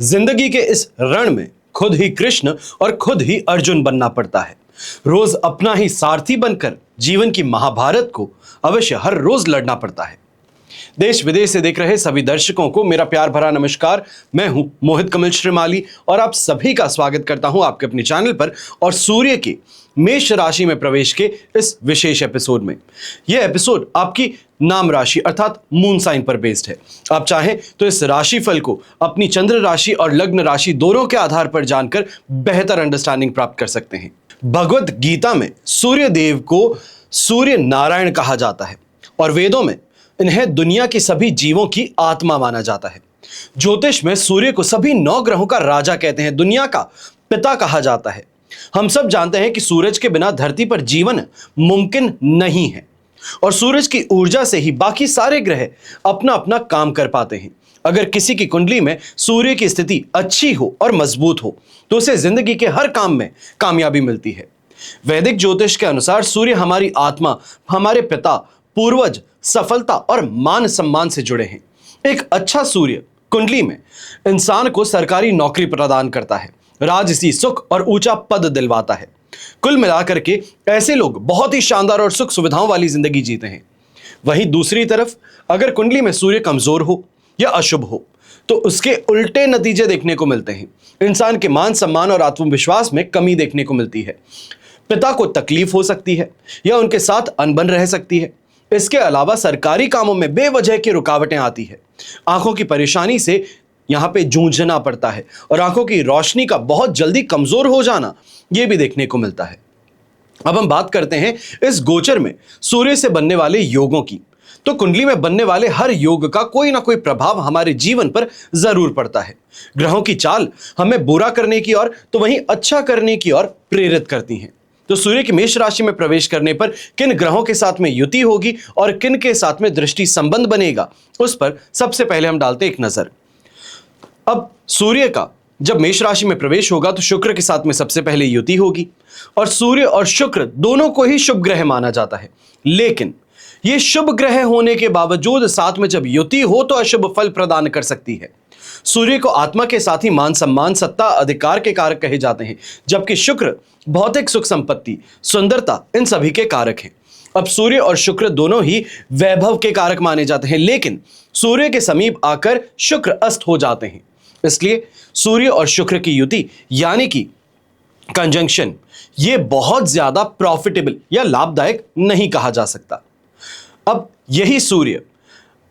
जिंदगी के इस रण में खुद ही कृष्ण और खुद ही अर्जुन बनना पड़ता है। रोज अपना ही सारथी बनकर जीवन की महाभारत को अवश्य हर रोज लड़ना पड़ता है। देश विदेश से देख रहे सभी दर्शकों को मेरा प्यार भरा नमस्कार। मैं हूं मोहित कमल श्रीमाली और आप सभी का स्वागत करता हूं आपके अपने चैनल पर और सूर्य की मेष राशि में प्रवेश के इस विशेष एपिसोड में। यह एपिसोड आपकी नाम राशि अर्थात मून साइन पर बेस्ड है। आप चाहें तो इस राशिफल को अपनी चंद्र राशि और लग्न राशि दोनों के आधार पर जानकर बेहतर अंडरस्टैंडिंग प्राप्त कर सकते हैं। भगवत गीता में सूर्य देव को सूर्य नारायण कहा जाता है और वेदों में इन्हें दुनिया की सभी जीवों की आत्मा माना जाता है। ज्योतिष में सूर्य को सभी 9 ग्रहों का राजा कहते हैं, दुनिया का पिता कहा जाता है। हम सब जानते हैं कि सूरज के बिना धरती पर जीवन मुमकिन नहीं है और सूरज की ऊर्जा से ही बाकी सारे ग्रह अपना अपना काम कर पाते हैं। अगर किसी की कुंडली में सूर्य की स्थिति अच्छी हो और मजबूत हो तो उसे जिंदगी के हर काम में कामयाबी मिलती है। वैदिक ज्योतिष के अनुसार सूर्य हमारी आत्मा, हमारे पिता, पूर्वज, सफलता और मान सम्मान से जुड़े हैं। एक अच्छा सूर्य कुंडली में इंसान को सरकारी नौकरी प्रदान करता है, राजसी सुख और ऊंचा पद दिलवाता है। कुल मिलाकर के ऐसे लोग बहुत ही शानदार और सुख सुविधाओं वाली जिंदगी जीते हैं। वहीं दूसरी तरफ अगर कुंडली में सूर्य कमजोर हो या अशुभ हो तो उसके उल्टे नतीजे देखने को मिलते हैं। इंसान के मान सम्मान और आत्मविश्वास में कमी देखने को मिलती है। पिता को तकलीफ हो सकती है या उनके साथ अनबन रह सकती है। इसके अलावा सरकारी कामों में बेवजह की रुकावटें आती है। आंखों की परेशानी से यहां पे जूझना पड़ता है और आंखों की रोशनी का बहुत जल्दी कमजोर हो जाना यह भी देखने को मिलता है। अब हम बात करते हैं इस गोचर में सूर्य से बनने वाले योगों की। तो कुंडली में बनने वाले हर योग का कोई ना कोई प्रभाव हमारे जीवन पर जरूर पड़ता है। ग्रहों की चाल हमें बुरा करने की ओर तो वहीं अच्छा करने की ओर प्रेरित करती हैं। तो सूर्य की मेष राशि में प्रवेश करने पर किन ग्रहों के साथ में युति होगी और किन के साथ में दृष्टि संबंध बनेगा, उस पर सबसे पहले हम डालते एक नजर। अब सूर्य का जब मेष राशि में प्रवेश होगा तो शुक्र के साथ में सबसे पहले युति होगी और सूर्य और शुक्र दोनों को ही शुभ ग्रह माना जाता है। लेकिन यह शुभ ग्रह होने के बावजूद साथ में जब युति हो तो अशुभ फल प्रदान कर सकती है। सूर्य को आत्मा के साथ ही मान सम्मान, सत्ता, अधिकार के कारक कहे जाते हैं, जबकि शुक्र भौतिक सुख संपत्ति, सुंदरता, इन सभी के कारक हैं। अब सूर्य और शुक्र दोनों ही वैभव के कारक माने जाते हैं, लेकिन सूर्य के समीप आकर शुक्र अस्त हो जाते हैं। इसलिए सूर्य और शुक्र की युति यानी कि कंजंक्शन ये बहुत ज्यादा प्रॉफिटेबल या लाभदायक नहीं कहा जा सकता। अब यही सूर्य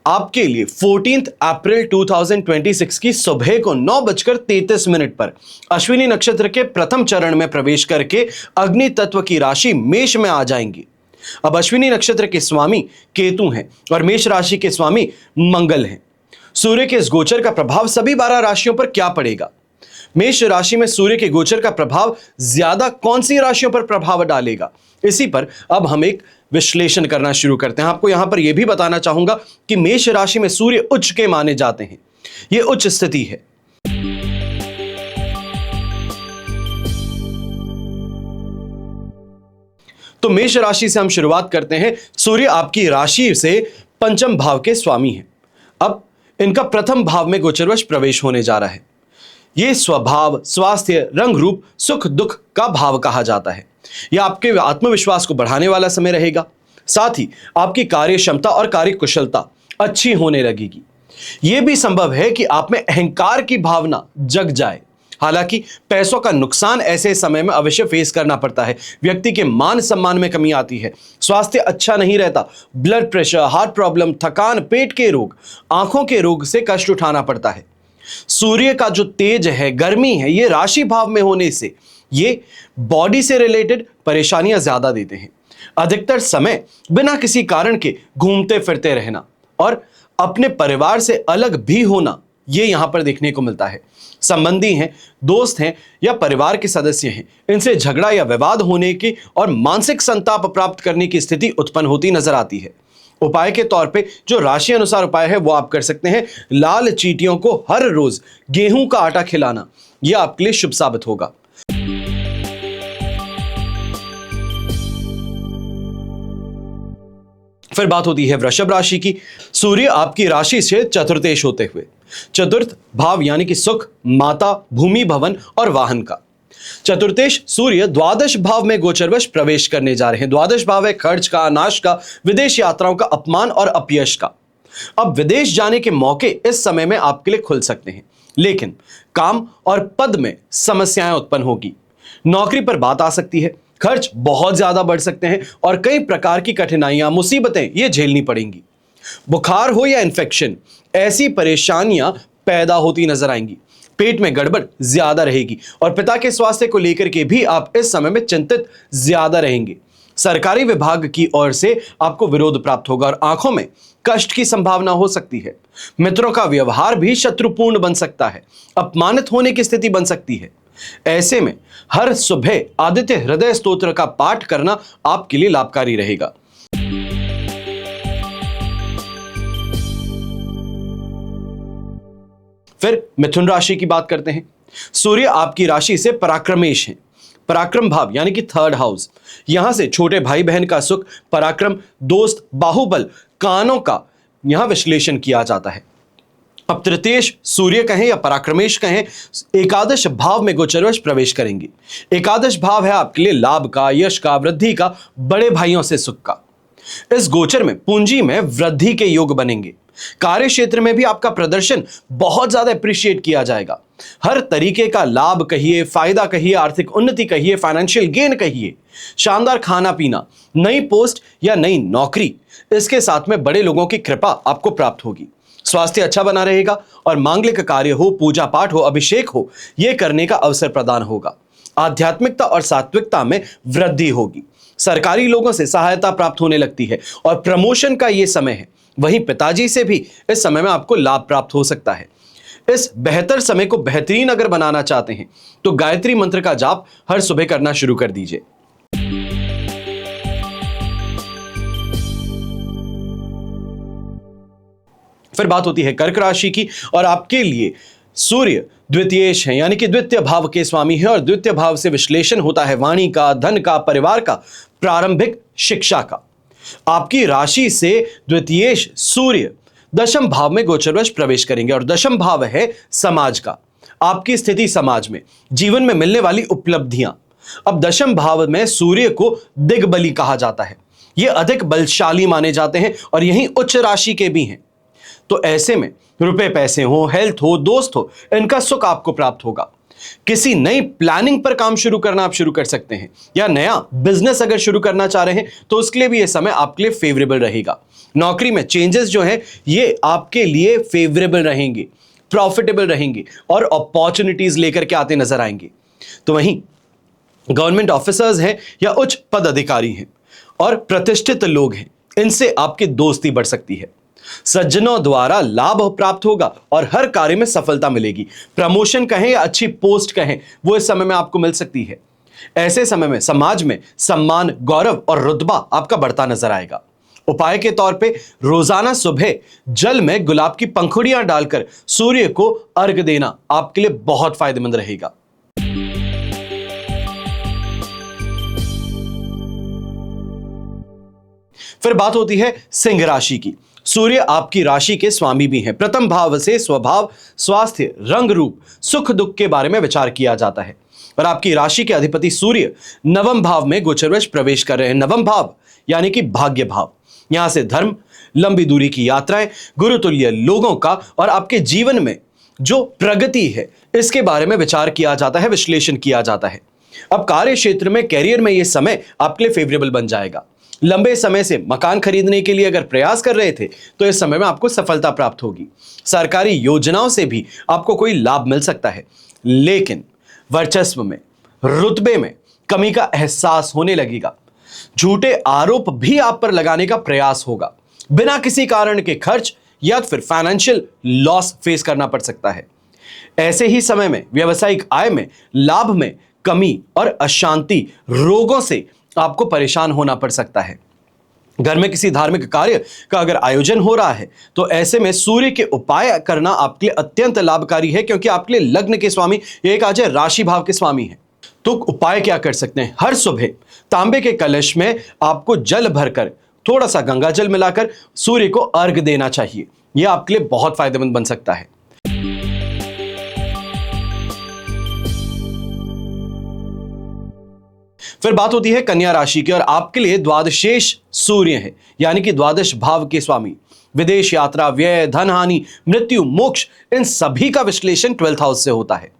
आपके लिए 14 अप्रैल 2026 की सुबह को 9:33 पर अश्विनी नक्षत्र के प्रथम चरण में प्रवेश करके अग्नि तत्व की राशि मेष में आ जाएंगी। अब अश्विनी नक्षत्र के स्वामी केतु हैं और मेष राशि के स्वामी मंगल हैं। सूर्य के इस गोचर का प्रभाव सभी 12 राशियों पर क्या पड़ेगा? मेष राशि में सूर्य के गोचर का प्रभाव ज्यादा कौन सी राशियों पर प्रभाव डालेगा, इसी पर अब हम एक विश्लेषण करना शुरू करते हैं। आपको यहां पर यह भी बताना चाहूंगा कि मेष राशि में सूर्य उच्च के माने जाते हैं। यह उच्च स्थिति है। तो मेष राशि से हम शुरुआत करते हैं। सूर्य आपकी राशि से पंचम भाव के स्वामी हैं। अब इनका प्रथम भाव में गोचरवश प्रवेश होने जा रहा है। यह स्वभाव, स्वास्थ्य, रंग रूप, सुख दुख का भाव कहा जाता है। यह आपके आत्मविश्वास को बढ़ाने वाला समय रहेगा। साथ ही आपकी कार्य क्षमता और कार्य कुशलता अच्छी होने लगेगी। यह भी संभव है कि आप में अहंकार की भावना जग जाए। हालांकि पैसों का नुकसान ऐसे समय में अवश्य फेस करना पड़ता है। व्यक्ति के मान सम्मान में कमी आती है। स्वास्थ्य अच्छा नहीं रहता। ब्लड प्रेशर, हार्ट प्रॉब्लम, थकान, पेट के रोग, आंखों के रोग से कष्ट उठाना पड़ता है। सूर्य का जो तेज है, गर्मी है, ये राशि भाव में होने से ये बॉडी से रिलेटेड परेशानियां ज्यादा देते हैं। अधिकतर समय बिना किसी कारण के घूमते फिरते रहना और अपने परिवार से अलग भी होना, ये यहां पर देखने को मिलता है। संबंधी हैं, दोस्त हैं या परिवार के सदस्य हैं, इनसे झगड़ा या विवाद होने की और मानसिक संताप प्राप्त करने की स्थिति उत्पन्न होती नजर आती है। उपाय के तौर पे जो राशि अनुसार उपाय है वो आप कर सकते हैं। लाल चींटियों को हर रोज गेहूं का आटा खिलाना, यह आपके लिए शुभ साबित होगा। फिर बात होती है वृषभ राशि की। सूर्य आपकी राशि से चतुर्थेश होते हुए चतुर्थ भाव यानी कि सुख, माता, भूमि, भवन और वाहन का चतुर्थेश सूर्य द्वादश भाव में गोचरवश प्रवेश करने जा रहे हैं। द्वादश भाव है खर्च का, नाश का, विदेश यात्राओं का, अपमान और अपयश का। अब विदेश जाने के मौके इस समय में आपके लिए खुल सकते हैं, लेकिन काम और पद में समस्याएं उत्पन्न होगी। नौकरी पर बात आ सकती है, खर्च बहुत ज्यादा बढ़ सकते हैं और कई प्रकार की कठिनाइयां, मुसीबतें ये झेलनी पड़ेंगी। बुखार हो या इन्फेक्शन, ऐसी परेशानियां पैदा होती नजर आएंगी। पेट में गड़बड़ ज्यादा रहेगी और पिता के स्वास्थ्य को लेकर के भी आप इस समय में चिंतित ज्यादा रहेंगे। सरकारी विभाग की ओर से आपको विरोध प्राप्त होगा और आंखों में कष्ट की संभावना हो सकती है। मित्रों का व्यवहार भी शत्रुपूर्ण बन सकता है, अपमानित होने की स्थिति बन सकती है। ऐसे में हर सुबह आदित्य हृदय स्तोत्र का पाठ करना आपके लिए लाभकारी रहेगा। फिर मिथुन राशि की बात करते हैं। सूर्य आपकी राशि से पराक्रमेश है, पराक्रम भाव यानी कि थर्ड हाउस। यहां से छोटे भाई बहन का सुख, पराक्रम, दोस्त, बाहुबल, कानों का यहां विश्लेषण किया जाता है। अब तृतीयेश सूर्य कहें या पराक्रमेश कहें, एकादश भाव में गोचरवश प्रवेश करेंगे। एकादश भाव है आपके लिए लाभ का, यश का, वृद्धि का, बड़े भाइयों से सुख का। इस गोचर में पूंजी में वृद्धि के योग बनेंगे। कार्य क्षेत्र में भी आपका प्रदर्शन बहुत ज्यादा अप्रिशिएट किया जाएगा। हर तरीके का लाभ कहिए, फायदा कहिए, आर्थिक उन्नति कहिए, फाइनेंशियल गेन कहिए, शानदार खाना पीना, नई पोस्ट या नई नौकरी, इसके साथ में बड़े लोगों की कृपा आपको प्राप्त होगी। स्वास्थ्य अच्छा बना रहेगा और मांगलिक कार्य हो, पूजा पाठ हो, अभिषेक हो, यह करने का अवसर प्रदान होगा। आध्यात्मिकता और सात्विकता में वृद्धि होगी। सरकारी लोगों से सहायता प्राप्त होने लगती है और प्रमोशन का यह समय है। वहीं पिताजी से भी इस समय में आपको लाभ प्राप्त हो सकता है। इस बेहतर समय को बेहतरीन अगर बनाना चाहते हैं तो गायत्री मंत्र का जाप हर सुबह करना शुरू कर दीजिए। फिर बात होती है कर्क राशि की और आपके लिए सूर्य द्वितीयेश है यानी कि द्वितीय भाव के स्वामी है और द्वितीय भाव से विश्लेषण होता है वाणी का, धन का, परिवार का, प्रारंभिक शिक्षा का। आपकी राशि से द्वितीयेश सूर्य दशम भाव में गोचरवश प्रवेश करेंगे और दशम भाव है समाज का। आपकी स्थिति समाज में, जीवन में मिलने वाली उपलब्धियां। अब दशम भाव में सूर्य को दिग्बली कहा जाता है। ये अधिक बलशाली माने जाते हैं और यही उच्च राशि के भी हैं। तो ऐसे में रुपए पैसे हो, हेल्थ हो, दोस्त हो, इनका सुख आपको प्राप्त होगा। किसी नई प्लानिंग पर काम शुरू करना आप शुरू कर सकते हैं या नया बिजनेस अगर शुरू करना चाह रहे हैं तो उसके लिए भी यह समय आपके लिए फेवरेबल रहेगा। नौकरी में चेंजेस जो है ये आपके लिए फेवरेबल रहेंगे, प्रॉफिटेबल रहेंगे और अपॉर्चुनिटीज लेकर के आते नजर आएंगे। तो वहीं गवर्नमेंट ऑफिसर्स हैं या उच्च पद अधिकारी हैं और प्रतिष्ठित लोग हैं, इनसे आपकी दोस्ती बढ़ सकती है। सज्जनों द्वारा लाभ प्राप्त होगा और हर कार्य में सफलता मिलेगी। प्रमोशन कहें या अच्छी पोस्ट कहें, वो इस समय में आपको मिल सकती है। ऐसे समय में समाज में सम्मान, गौरव और रुतबा आपका बढ़ता नजर आएगा। उपाय के तौर पे रोजाना सुबह जल में गुलाब की पंखुड़ियां डालकर सूर्य को अर्घ देना आपके लिए बहुत फायदेमंद रहेगा। फिर बात होती है सिंह राशि की। सूर्य आपकी राशि के स्वामी भी हैं। प्रथम भाव से स्वभाव, स्वास्थ्य, रंग रूप, सुख दुख के बारे में विचार किया जाता है और आपकी राशि के अधिपति सूर्य नवम भाव में गोचरवश प्रवेश कर रहे हैं। नवम भाव यानी कि भाग्य भाव। यहां से धर्म, लंबी दूरी की यात्राएं, गुरुतुल्य लोगों का और आपके जीवन में जो प्रगति है इसके बारे में विचार किया जाता है, विश्लेषण किया जाता है। अब कार्य क्षेत्र में, कैरियर में यह समय आपके लिए फेवरेबल बन जाएगा। लंबे समय से मकान खरीदने के लिए अगर प्रयास कर रहे थे तो इस समय में आपको सफलता प्राप्त होगी। सरकारी योजनाओं से भी आपको कोई लाभ मिल सकता है, लेकिन वर्चस्व में, रुतबे में कमी का एहसास होने लगेगा। झूठे आरोप भी आप पर लगाने का प्रयास होगा। बिना किसी कारण के खर्च या फिर फाइनेंशियल लॉस फेस करना पड़ सकता है। ऐसे ही समय में व्यावसायिक आय में, लाभ में कमी और अशांति, रोगों से आपको परेशान होना पड़ सकता है। घर में किसी धार्मिक कार्य का अगर आयोजन हो रहा है तो ऐसे में सूर्य के उपाय करना आपके लिए अत्यंत लाभकारी है, क्योंकि आपके लिए लग्न के स्वामी एक आज राशि भाव के स्वामी है। तो उपाय क्या कर सकते हैं? हर सुबह तांबे के कलश में आपको जल भरकर थोड़ा सा गंगा जल मिलाकर सूर्य को अर्घ देना चाहिए। यह आपके लिए बहुत फायदेमंद बन सकता है। फिर बात होती है कन्या राशि की, और आपके लिए द्वादशेष सूर्य है, यानी कि द्वादश भाव के स्वामी। विदेश यात्रा, व्यय, धन हानि, मृत्यु, मोक्ष, इन सभी का विश्लेषण 12th हाउस से होता है।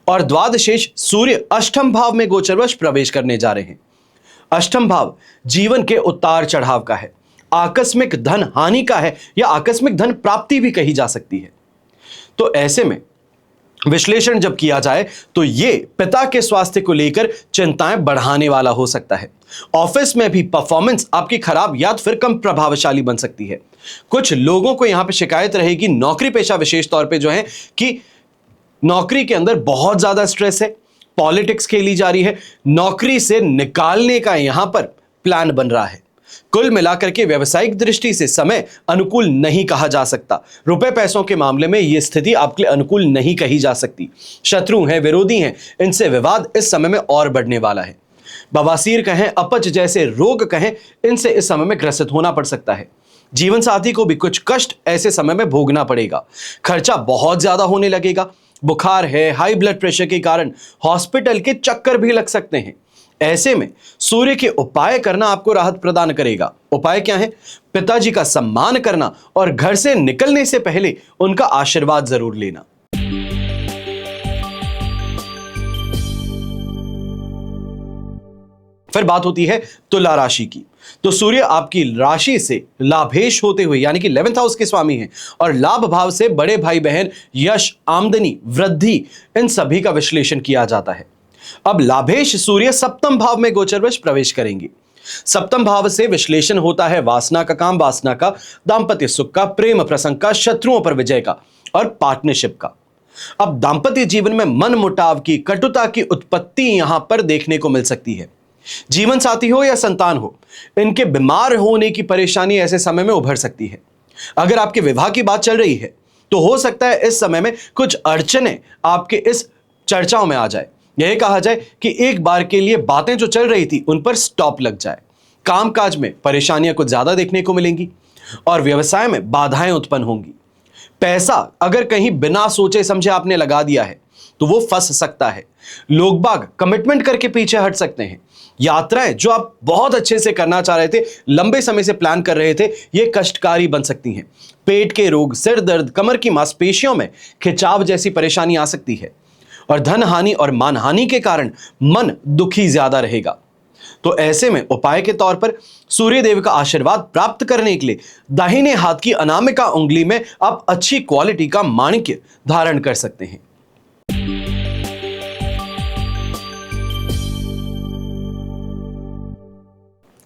और द्वादशेष सूर्य अष्टम भाव में गोचरवश प्रवेश करने जा रहे हैं। अष्टम भाव जीवन के उतार चढ़ाव का है, आकस्मिक धन हानि का है, या आकस्मिक धन प्राप्ति भी कही जा सकती है। तो ऐसे में विश्लेषण जब किया जाए तो ये पिता के स्वास्थ्य को लेकर चिंताएं बढ़ाने वाला हो सकता है। ऑफिस में भी परफॉर्मेंस आपकी खराब या फिर कम प्रभावशाली बन सकती है। कुछ लोगों को यहां पे शिकायत रहेगी नौकरी पेशा विशेष तौर पे जो है कि नौकरी के अंदर बहुत ज्यादा स्ट्रेस है, पॉलिटिक्स खेली जा रही है, नौकरी से निकालने का यहां पर प्लान बन रहा है। कुल मिलाकर के व्यवसायिक दृष्टि से समय अनुकूल नहीं कहा जा सकता। रुपए पैसों के मामले में यह स्थिति आपके लिए अनुकूल नहीं कही जा सकती। शत्रु हैं, विरोधी हैं, इनसे विवाद इस समय में और बढ़ने वाला है। बवासीर कहें, अपच जैसे रोग कहें, इनसे इस समय में ग्रसित होना पड़ सकता है। जीवन साथी को भी कुछ कष्ट ऐसे समय में भोगना पड़ेगा। खर्चा बहुत ज्यादा होने लगेगा। बुखार है, हाई ब्लड प्रेशर के कारण हॉस्पिटल के चक्कर भी लग सकते हैं। ऐसे में सूर्य के उपाय करना आपको राहत प्रदान करेगा। उपाय क्या है? पिताजी का सम्मान करना और घर से निकलने से पहले उनका आशीर्वाद जरूर लेना। फिर बात होती है तुला राशि की। तो सूर्य आपकी राशि से लाभेश होते हुए, यानी कि 11th हाउस के स्वामी हैं, और लाभ भाव से बड़े भाई बहन, यश, आमदनी, वृद्धि, इन सभी का विश्लेषण किया जाता है। अब लाभेश सूर्य सप्तम भाव में गोचरवश प्रवेश करेंगे। सप्तम भाव से विश्लेषण होता है वासना का, काम वासना का, दाम्पत्य सुख का, प्रेम प्रसंग का, शत्रुओं पर विजय का और पार्टनरशिप का। अब दाम्पत्य जीवन में मन मुटाव की, कटुता की उत्पत्ति यहां पर देखने को मिल सकती है। जीवन साथी हो या संतान हो, इनके बीमार होने की परेशानी ऐसे समय में उभर सकती है। अगर आपके विवाह की बात चल रही है तो हो सकता है इस समय में कुछ अड़चनें आपके इस चर्चाओं में आ जाए। यह कहा जाए कि एक बार के लिए बातें जो चल रही थी उन पर स्टॉप लग जाए। कामकाज में परेशानियां कुछ ज्यादा देखने को मिलेंगी और व्यवसाय में बाधाएं उत्पन्न होंगी। पैसा अगर कहीं बिना सोचे समझे आपने लगा दिया है तो वो फंस सकता है। लोग बाग कमिटमेंट करके पीछे हट सकते हैं। यात्राएं जो आप बहुत अच्छे से करना चाह रहे थे, लंबे समय से प्लान कर रहे थे, ये कष्टकारी बन सकती हैं। पेट के रोग, सिर दर्द, कमर की मांसपेशियों में खिंचाव जैसी परेशानी आ सकती है। और धन हानि और मान हानि के कारण मन दुखी ज्यादा रहेगा। तो ऐसे में उपाय के तौर पर सूर्य देव का आशीर्वाद प्राप्त करने के लिए दाहिने हाथ की अनामिका उंगली में आप अच्छी क्वालिटी का माणिक्य धारण कर सकते हैं।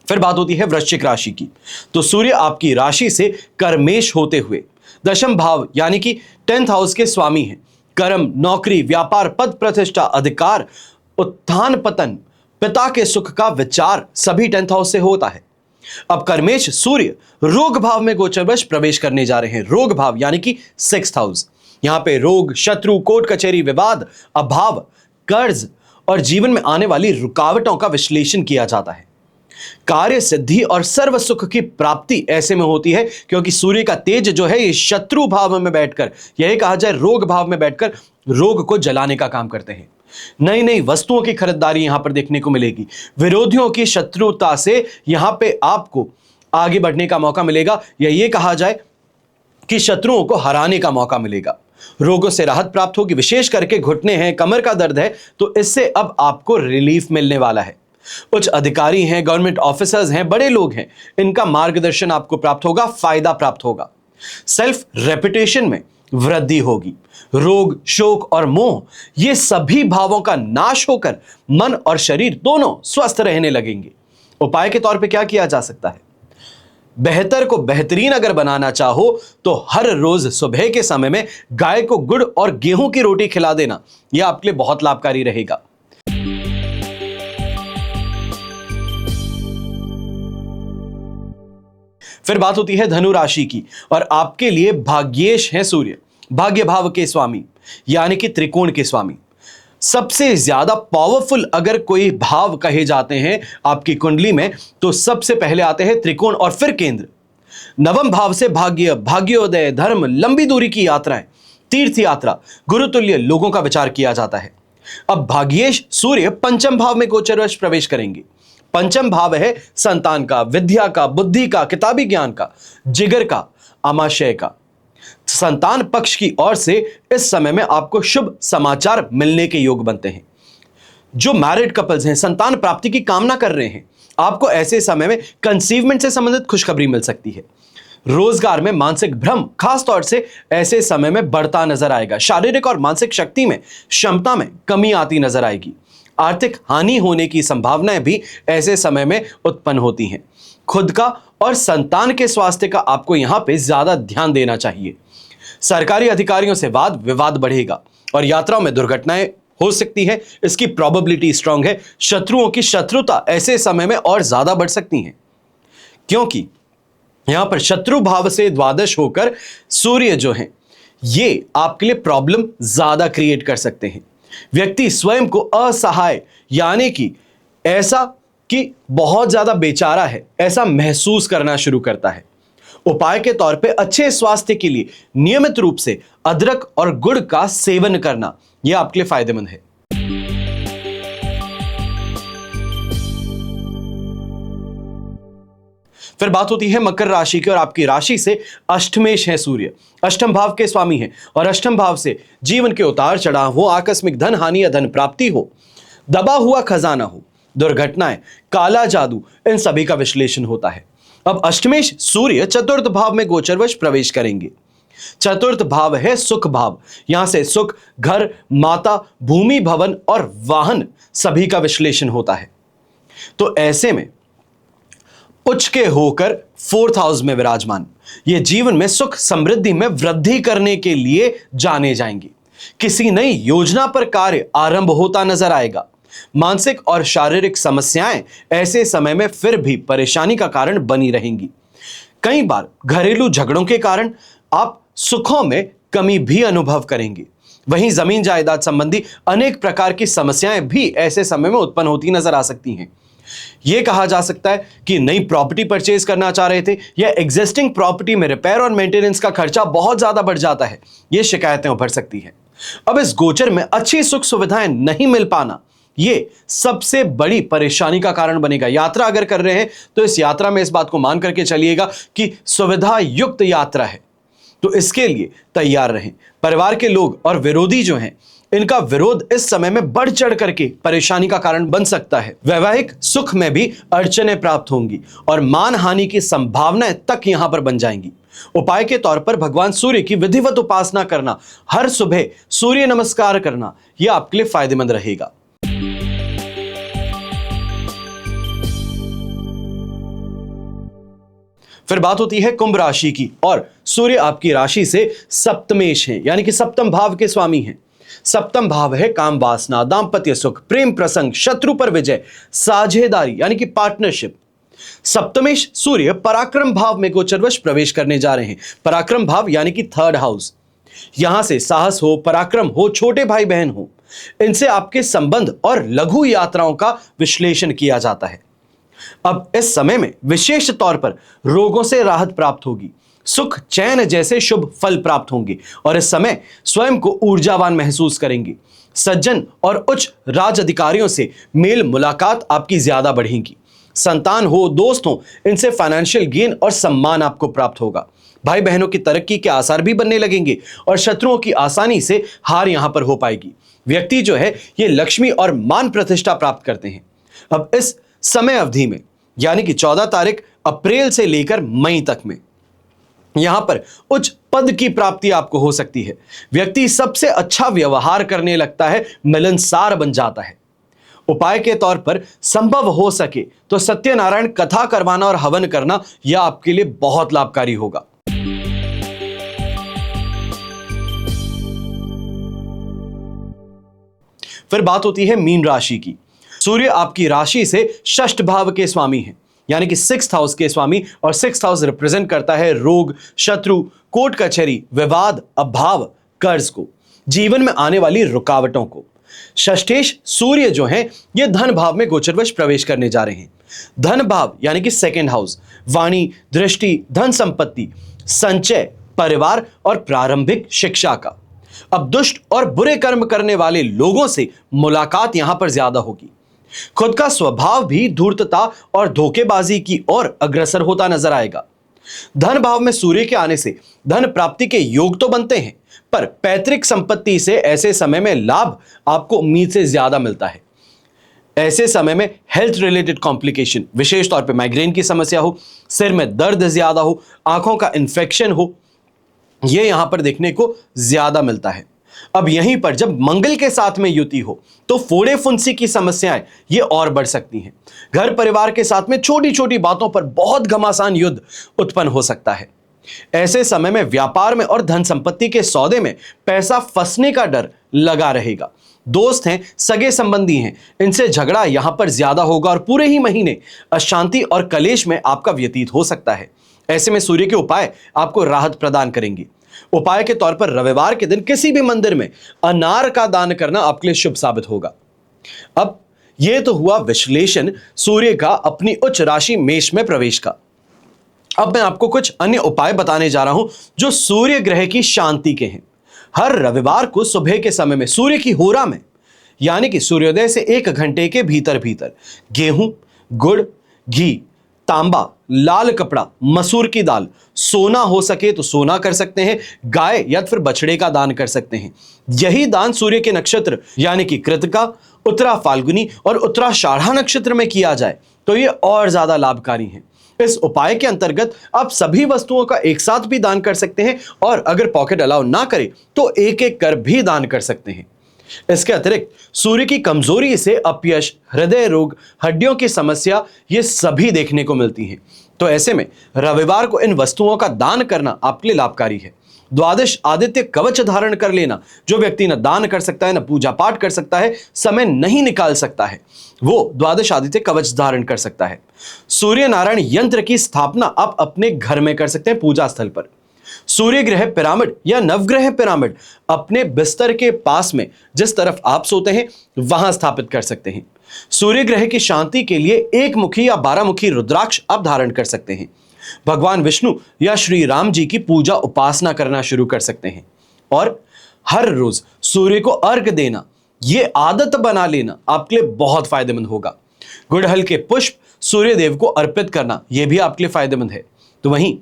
फिर बात होती है वृश्चिक राशि की। तो सूर्य आपकी राशि से कर्मेश होते हुए दशम भाव, यानी कि 10th हाउस के स्वामी हैं। कर्म, नौकरी, व्यापार, पद प्रतिष्ठा, अधिकार, उत्थान पतन, पिता के सुख का विचार सभी 10th हाउस से होता है। अब कर्मेश सूर्य रोग भाव में गोचरवश प्रवेश करने जा रहे हैं। रोग भाव यानी कि 6th हाउस। यहां पे रोग, शत्रु, कोर्ट कचहरी, विवाद, अभाव, कर्ज और जीवन में आने वाली रुकावटों का विश्लेषण किया जाता है। कार्य सिद्धि और सर्व सुख की प्राप्ति ऐसे में होती है क्योंकि सूर्य का तेज जो है ये शत्रु भाव में बैठकर, यही कहा जाए रोग भाव में बैठकर, रोग को जलाने का काम करते हैं। नई नई वस्तुओं की खरीदारी यहां पर देखने को मिलेगी। विरोधियों की शत्रुता से यहां पे आपको आगे बढ़ने का मौका मिलेगा, या ये कहा जाए कि शत्रुओं को हराने का मौका मिलेगा। रोगों से राहत प्राप्त होगी, विशेष करके घुटने हैं, कमर का दर्द है तो इससे अब आपको रिलीफ मिलने वाला है। उच्च अधिकारी हैं, गवर्नमेंट ऑफिसर्स हैं, बड़े लोग हैं, इनका मार्गदर्शन आपको प्राप्त होगा, फायदा प्राप्त होगा। सेल्फ रेपुटेशन में वृद्धि होगी। रोग, शोक और मोह, ये सभी भावों का नाश होकर मन और शरीर दोनों स्वस्थ रहने लगेंगे। उपाय के तौर पे क्या किया जा सकता है? बेहतर को बेहतरीन अगर बनाना चाहो तो हर रोज सुबह के समय में गाय को गुड़ और गेहूं की रोटी खिला देना, यह आपके लिए बहुत लाभकारी रहेगा। फिर बात होती है धनु राशि की, और आपके लिए भाग्येश हैं सूर्य, भाग्य भाव के स्वामी, यानी कि त्रिकोण के स्वामी। सबसे ज्यादा पावरफुल अगर कोई भाव कहे जाते हैं आपकी कुंडली में, तो सबसे पहले आते हैं त्रिकोण और फिर केंद्र। नवम भाव से भाग्य, भाग्योदय, धर्म, लंबी दूरी की यात्राएं, तीर्थ यात्रा, गुरुतुल्य लोगों का विचार किया जाता है। अब भाग्येश सूर्य पंचम भाव में गोचरवश प्रवेश करेंगे। पंचम भाव है संतान का, विद्या का, बुद्धि का, किताबी ज्ञान का, जिगर का, आमाशय का। संतान पक्ष की ओर से इस समय में आपको शुभ समाचार मिलने के योग बनते हैं। जो मैरिड कपल्स हैं, संतान प्राप्ति की कामना कर रहे हैं, आपको ऐसे समय में कंसीवमेंट से संबंधित खुशखबरी मिल सकती है। रोजगार में मानसिक भ्रम खास तौर से ऐसे समय में बढ़ता नजर आएगा। शारीरिक और मानसिक शक्ति में, क्षमता में कमी आती नजर आएगी। आर्थिक हानि होने की संभावनाएं भी ऐसे समय में उत्पन्न होती हैं। खुद का और संतान के स्वास्थ्य का आपको यहां पे ज्यादा ध्यान देना चाहिए। सरकारी अधिकारियों से वाद विवाद बढ़ेगा और यात्राओं में दुर्घटनाएं हो सकती है, इसकी प्रोबेबिलिटी स्ट्रांग है। शत्रुओं की शत्रुता ऐसे समय में और ज्यादा बढ़ सकती है, क्योंकि यहां पर शत्रु भाव से द्वादश होकर सूर्य जो है ये आपके लिए प्रॉब्लम ज्यादा क्रिएट कर सकते हैं। व्यक्ति स्वयं को असहाय, यानी कि ऐसा कि बहुत ज्यादा बेचारा है, ऐसा महसूस करना शुरू करता है। उपाय के तौर पे अच्छे स्वास्थ्य के लिए नियमित रूप से अदरक और गुड़ का सेवन करना यह आपके लिए फायदेमंद है। फिर बात होती है मकर राशि की, और आपकी राशि से अष्टमेश है सूर्य। अष्टम भाव के स्वामी हैं और अष्टम भाव से जीवन के उतार चढ़ाव हो, आकस्मिक धन हानि या धन प्राप्ति हो, दबा हुआ खजाना हो, दुर्घटनाएं, काला जादू, इन सभी का विश्लेषण होता है। अब अष्टमेश सूर्य चतुर्थ भाव में गोचरवश प्रवेश करेंगे। चतुर्थ भाव है सुख भाव। यहां से सुख, घर, माता, भूमि, भवन और वाहन सभी का विश्लेषण होता है। तो ऐसे में उच्च के होकर फोर्थ हाउस में विराजमान ये जीवन में सुख समृद्धि में वृद्धि करने के लिए जाने जाएंगे। किसी नई योजना पर कार्य आरंभ होता नजर आएगा। मानसिक और शारीरिक समस्याएं ऐसे समय में फिर भी परेशानी का कारण बनी रहेंगी। कई बार घरेलू झगड़ों के कारण आप सुखों में कमी भी अनुभव करेंगे। वहीं जमीन जायदाद संबंधी अनेक प्रकार की समस्याएं भी ऐसे समय में उत्पन्न होती नजर आ सकती हैं। यह कहा जा सकता है कि नई प्रॉपर्टी परचेज करना चाह रहे थे या एग्जिस्टिंग प्रॉपर्टी में रिपेयर और मेंटेनेंस का खर्चा बहुत ज्यादा बढ़ जाता है, यह शिकायतें उभर सकती हैं। अब इस गोचर में अच्छी सुख सुविधाएं नहीं मिल पाना ये सबसे बड़ी परेशानी का कारण बनेगा। यात्रा अगर कर रहे हैं तो इस यात्रा में इस बात को मान करके चलिएगा कि सुविधा युक्त यात्रा है, तो इसके लिए तैयार रहें। परिवार के लोग और विरोधी जो हैं, इनका विरोध इस समय में बढ़ चढ़ करके परेशानी का कारण बन सकता है। वैवाहिक सुख में भी अड़चनें प्राप्त होंगी और मान हानि की संभावनाएं तक यहां पर बन जाएंगी। उपाय के तौर पर भगवान सूर्य की विधिवत उपासना करना, हर सुबह सूर्य नमस्कार करना, यह आपके लिए फायदेमंद रहेगा। फिर बात होती है कुंभ राशि की, और सूर्य आपकी राशि से सप्तमेश है, यानी कि सप्तम भाव के स्वामी हैं। सप्तम भाव है काम वासना, दांपत्य सुख, प्रेम प्रसंग, शत्रु पर विजय, साझेदारी यानी कि पार्टनरशिप। सप्तमेश सूर्य पराक्रम भाव में गोचरवश प्रवेश करने जा रहे हैं। पराक्रम भाव यानी कि थर्ड हाउस। यहां से साहस हो, पराक्रम हो, छोटे भाई बहन हो, इनसे आपके संबंध और लघु यात्राओं का विश्लेषण किया जाता है। अब इस समय में विशेष तौर पर रोगों से राहत प्राप्त होगी, सुख चैन जैसे शुभ फल प्राप्त होंगे और इस समय स्वयं को ऊर्जावान महसूस करेंगे। सज्जन और उच्च राज अधिकारियों से मेल मुलाकात आपकी ज्यादा बढ़ेगी। संतान हो, दोस्त हो, इनसे फाइनेंशियल गेन और सम्मान आपको प्राप्त होगा। भाई बहनों की तरक्की के आसार भी बनने लगेंगे और शत्रुओं की आसानी से हार यहां पर हो पाएगी। व्यक्ति जो है ये लक्ष्मी और मान प्रतिष्ठा प्राप्त करते हैं। अब इस समय अवधि में यानी कि 14 तारीख अप्रैल से लेकर मई तक में यहां पर उच्च पद की प्राप्ति आपको हो सकती है। व्यक्ति सबसे अच्छा व्यवहार करने लगता है, मिलनसार बन जाता है। उपाय के तौर पर संभव हो सके तो सत्यनारायण कथा करवाना और हवन करना यह आपके लिए बहुत लाभकारी होगा। फिर बात होती है मीन राशि की। सूर्य आपकी राशि से षष्ठ भाव के स्वामी हैं, यानी कि सिक्स्थ हाउस के स्वामी, और सिक्स्थ हाउस रिप्रेजेंट करता है रोग, शत्रु, कोर्ट कचहरी, विवाद, अभाव, कर्ज को, जीवन में आने वाली रुकावटों को। षष्ठेश सूर्य जो हैं ये धन भाव में गोचरवश प्रवेश करने जा रहे हैं। धन भाव यानी कि सेकंड हाउस वाणी, दृष्टि, धन संपत्ति, संचय, परिवार और प्रारंभिक शिक्षा का। अब दुष्ट और बुरे कर्म करने वाले लोगों से मुलाकात यहां पर ज्यादा होगी। खुद का स्वभाव भी धूर्तता और धोखेबाजी की ओर अग्रसर होता नजर आएगा। धन भाव में सूर्य के आने से धन प्राप्ति के योग तो बनते हैं, पर पैतृक संपत्ति से ऐसे समय में लाभ आपको उम्मीद से ज्यादा मिलता है। ऐसे समय में हेल्थ रिलेटेड कॉम्प्लिकेशन, विशेष तौर पे माइग्रेन की समस्या हो, सिर में दर्द ज्यादा हो, आंखों का इन्फेक्शन हो, यह यहां पर देखने को ज्यादा मिलता है। अब यहीं पर जब मंगल के साथ में युति हो तो फोड़े फुंसी की समस्याएं ये और बढ़ सकती हैं। घर परिवार के साथ में छोटी छोटी बातों पर बहुत घमासान युद्ध उत्पन्न हो सकता है। ऐसे समय में व्यापार में और धन संपत्ति के सौदे में पैसा फंसने का डर लगा रहेगा। दोस्त हैं, सगे संबंधी हैं, इनसे झगड़ा यहां पर ज्यादा होगा और पूरे ही महीने अशांति और कलेश में आपका व्यतीत हो सकता है। ऐसे में सूर्य के उपाय आपको राहत प्रदान करेंगे। उपाय के तौर पर रविवार के दिन किसी भी मंदिर में अनार का दान करना आपके लिए शुभ साबित होगा। अब यह तो हुआ विश्लेषण सूर्य का अपनी उच्च राशि मेष में प्रवेश का। अब मैं आपको कुछ अन्य उपाय बताने जा रहा हूं जो सूर्य ग्रह की शांति के हैं। हर रविवार को सुबह के समय में सूर्य की होरा में यानी कि सूर्योदय से 1 घंटे के भीतर भीतर गेहूं, गुड़, घी, तांबा, लाल कपड़ा, मसूर की दाल, सोना हो सके तो सोना कर सकते हैं, गाय या फिर बछड़े का दान कर सकते हैं। यही दान सूर्य के नक्षत्र यानी कि कृतिका, उत्तरा फाल्गुनी और उत्तराषाढ़ा नक्षत्र में किया जाए तो ये और ज्यादा लाभकारी है। इस उपाय के अंतर्गत आप सभी वस्तुओं का एक साथ भी दान कर सकते हैं और अगर पॉकेट अलाउ ना करे तो एक एक कर भी दान कर सकते हैं। इसके अतिरिक्त सूर्य की कमजोरी से अपयश, हृदय रोग, हड्डियों की समस्या ये सभी देखने को मिलती हैं। तो ऐसे में रविवार को इन वस्तुओं का दान करना आपके लिए लाभकारी है। द्वादश आदित्य कवच धारण कर लेना, जो व्यक्ति न दान कर सकता है न पूजा पाठ कर सकता है, समय नहीं निकाल सकता है, वो द्वादश आदित्य कवच धारण कर सकता है। सूर्य नारायण यंत्र की स्थापना आप अपने घर में कर सकते हैं पूजा स्थल पर। सूर्य ग्रह पिरामिड या नवग्रह पिरामिड अपने बिस्तर के पास में जिस तरफ आप सोते हैं वहां स्थापित कर सकते हैं। सूर्य ग्रह की शांति के लिए 1 मुखी या 12 मुखी रुद्राक्ष आप धारण कर सकते हैं। भगवान विष्णु या श्री राम जी की पूजा उपासना करना शुरू कर सकते हैं और हर रोज सूर्य को अर्घ देना, यह आदत बना लेना आपके लिए बहुत फायदेमंद होगा। गुड़हल के पुष्प सूर्य देव को अर्पित करना यह भी आपके लिए फायदेमंद है। तो वहीं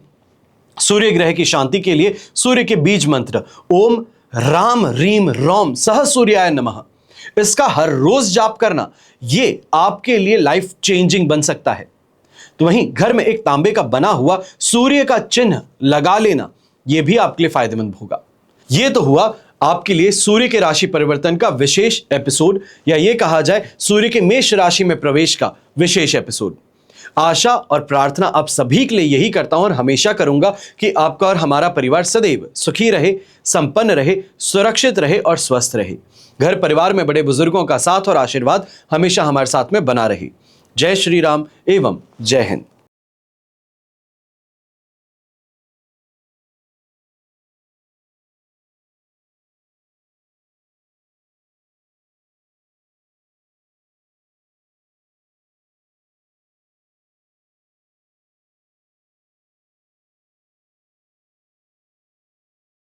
सूर्य ग्रह की शांति के लिए सूर्य के बीज मंत्र ओम राम रीम रोम सह सूर्याय नमः, इसका हर रोज जाप करना ये आपके लिए लाइफ चेंजिंग बन सकता है। तो वहीं घर में एक तांबे का बना हुआ सूर्य का चिन्ह लगा लेना यह भी आपके लिए फायदेमंद होगा। यह तो हुआ आपके लिए सूर्य के राशि परिवर्तन का विशेष एपिसोड, या यह कहा जाए सूर्य के मेष राशि में प्रवेश का विशेष एपिसोड। आशा और प्रार्थना आप सभी के लिए यही करता हूं और हमेशा करूंगा कि आपका और हमारा परिवार सदैव सुखी रहे, संपन्न रहे, सुरक्षित रहे और स्वस्थ रहे। घर परिवार में बड़े बुजुर्गों का साथ और आशीर्वाद हमेशा हमारे साथ में बना रहे। जय श्री राम एवं जय हिंद।